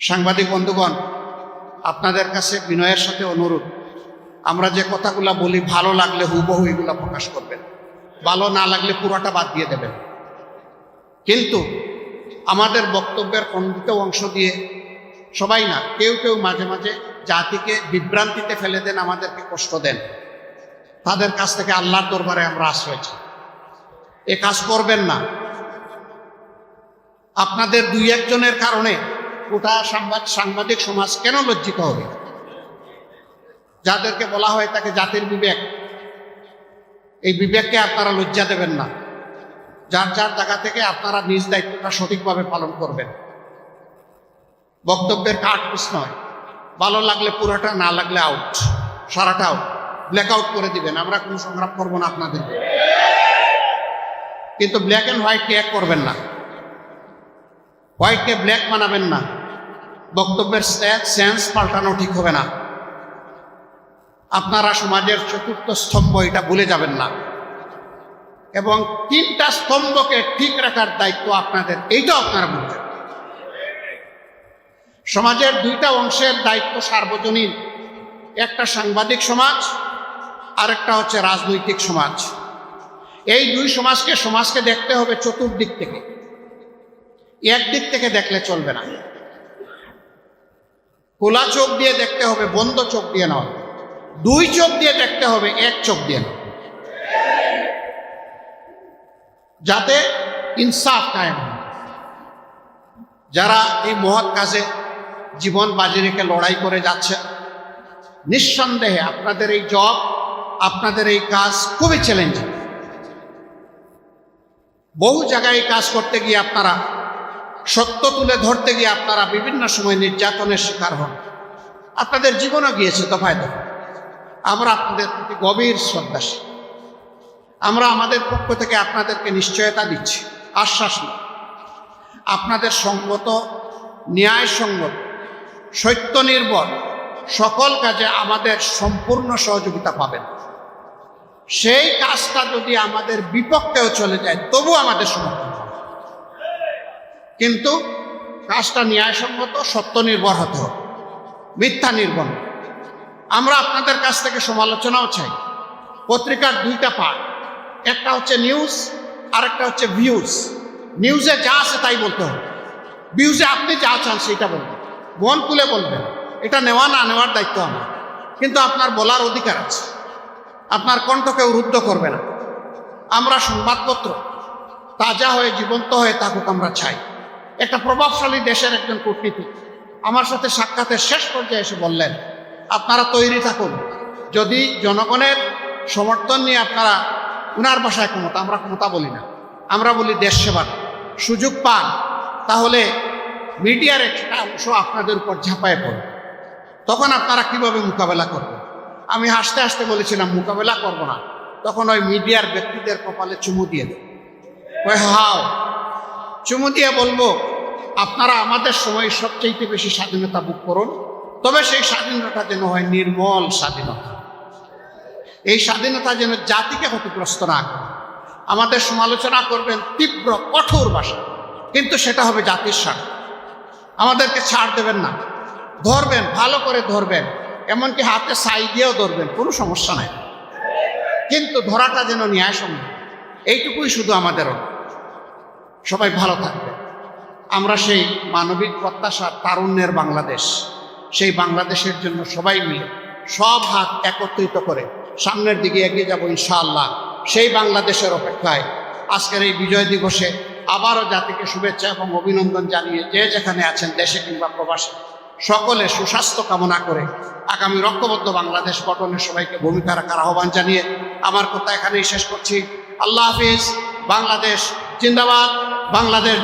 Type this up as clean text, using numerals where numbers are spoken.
সাংবাদিক বন্ধুগণ, আপনাদের কাছে বিনয়ের সাথে অনুরোধ, আমরা যে কথাগুলো বলি ভালো লাগলে হুবহু এগুলো প্রকাশ করবেন, ভালো না লাগলে পুরোটা বাদ দিয়ে দেবেন। কিন্তু আমাদের বক্তব্যের খণ্ডিত অংশ দিয়ে সবাই না, কেউ কেউ মাঝে মাঝে জাতিকে বিভ্রান্তিতে ফেলে দেন, আমাদেরকে কষ্ট দেন। তাদের কাছ থেকে আল্লাহর দরবারে আমরা আশ্রয় চাই, এ কাজ করবেন না। আপনাদের দুই একজনের কারণে গোটা সাংবাদিক সমাজ কেন লজ্জিত হবে? যাদেরকে বলা হয় তাকে জাতির বিবেক, এই বিবেককে আপনারা লজ্জা দেবেন না। যার যার জায়গা থেকে আপনারা নিজ দায়িত্বটা সঠিকভাবে পালন করবেন। বক্তব্যের কাটপিস নয়, ভালো লাগলে পুরোটা, না লাগলে আউট, সারাটা আউট, ব্ল্যাক আউট করে দিবেন। আমরা কোনো সংগ্রাম করবো না আপনাদের, কিন্তু ব্ল্যাক অ্যান্ড হোয়াইটকে এক করবেন না, হোয়াইটকে ব্ল্যাক বানাবেন না। বক্তব্যের সেন্স পাল্টানো ঠিক হবে না। আপনারা সমাজের চতুর্থ স্তম্ভ, এটা ভুলে যাবেন না। এবং তিনটা স্তম্ভকে ঠিক রাখার দায়িত্ব আপনাদের, এইটাও আপনারা বুঝবেন। সমাজের দুইটা অংশের দায়িত্ব সার্বজনীন, একটা সাংবাদিক সমাজ, আরেকটা হচ্ছে রাজনৈতিক সমাজ। এই দুই সমাজকে দেখতে হবে চতুর্দিক থেকে, একদিক থেকে দেখলে চলবে না। খোলা চোখ দিয়ে দেখতে হবে, বন্ধ চোখ দিয়ে নয়। দুই চোখ দিয়ে দেখতে হবে, এক চোখ দিয়ে নয়, যাতে ইনসাফ কায়েম হয়। যারা এই মহৎ কাজে জীবন বাজি রেখে লড়াই করে যাচ্ছে, নিঃসন্দেহে আপনাদের এই জব, আপনাদের এই কাজ খুবই চ্যালেঞ্জিং। বহু জায়গায় কাজ করতে গিয়ে আপনারা, সত্য তুলে ধরতে গিয়ে আপনারা বিভিন্ন সময় নির্যাতনের শিকার হন। আপনাদের জীবনও গিয়েছে দফায় দফায়। আমরা আপনাদের প্রতি গভীর শ্রদ্ধাশীল। আমরা আমাদের পক্ষ থেকে আপনাদেরকে নিশ্চয়তা দিচ্ছি, আশ্বাস নিই, আপনাদের সঙ্গত, ন্যায়সঙ্গত, সত্য নির্ভর সকল কাজে আমাদের সম্পূর্ণ সহযোগিতা পাবেন। সেই কাজটা যদি আমাদের বিপক্ষেও চলে যায়, তবু আমাদের সমর্থন হবে, কিন্তু কাজটা ন্যায়সঙ্গত, সত্য নির্ভর হতে হবে, মিথ্যা নির্ভর। আমরা আপনাদের কাছ থেকে সমালোচনাও চাই। পত্রিকার দুইটা পার্ট, একটা হচ্ছে নিউজ, আরেকটা হচ্ছে ভিউজ। নিউজে যা আছে তাই বলতে হবে, ভিউজে আপনি যা চান সেটা বলবেন, মন খুলে বলবেন। এটা নেওয়া না নেওয়ার দায়িত্ব আমার, কিন্তু আপনার বলার অধিকার আছে, আপনার কণ্ঠকে রুদ্ধ করবে না। আমরা সংবাদপত্র তাজা হয়ে, জীবন্ত হয়ে থাকুক আমরা চাই। একটা প্রভাবশালী দেশের একজন কূটনীতিক আমার সাথে সাক্ষাতের শেষ পর্যায়ে এসে বললেন, আপনারা তৈরি থাকুন, যদি জনগণের সমর্থন নিয়ে আপনারা, উনার ভাষায় ক্ষমতা, আমরা ক্ষমতা বলি না, আমরা বলি দেশ সেবার সুযোগ পান, তাহলে মিডিয়ার একটা অংশ আপনাদের উপর ঝাঁপায় পড়ে, তখন আপনারা কিভাবে মোকাবেলা করবেন? আমি হাসতে হাসতে বলেছিলাম, মোকাবেলা করব না। তখন ওই মিডিয়ার ব্যক্তিদের কপালে চুমু দিয়ে দেব, ওই হাও চুমু দিয়ে বলবো, আপনারা আমাদের সময় সবচেয়ে বেশি স্বাধীনতা ভোগ করুন, তবে সেই স্বাধীনতা যেন হয় নির্মল স্বাধীনতা। এই স্বাধীনতা যেন জাতিকে ক্ষতিগ্রস্ত না করে। আমাদের সমালোচনা করবেন তীব্র কঠোর ভাষা, কিন্তু সেটা হবে জাতির স্বার্থ। আমাদেরকে ছাড় দেবেন না, ধরবেন, ভালো করে ধরবেন, এমনকি হাতে ছাই দিয়েও ধরবেন, কোনো সমস্যা নাই, কিন্তু ধরাটা যেন ন্যায়সঙ্গত। এইটুকুই শুধু আমাদেরও। সবাই ভালো থাকবে। আমরা সেই মানবিক প্রত্যাশার তারুণ্যের বাংলাদেশ, সেই বাংলাদেশের জন্য সবাই মিলে সব হাত একত্রিত করে সামনের দিকে এগিয়ে যাব ইনশাআল্লাহ। সেই বাংলাদেশের অপেক্ষায় আজকের এই বিজয় দিবসে আবারও জাতিকে শুভেচ্ছা এবং অভিনন্দন জানিয়ে, যে যেখানে আছেন দেশে কিংবা প্রবাসে, সকলে সুস্বাস্থ্য কামনা করে আগামী ঐক্যবদ্ধ বাংলাদেশ গঠনে সবাইকে ভূমিকা রাখার আহ্বান জানিয়ে আমার কথা এখানেই শেষ করছি। আল্লাহ হাফিজ। বাংলাদেশ জিন্দাবাদ। বাংলাদেশ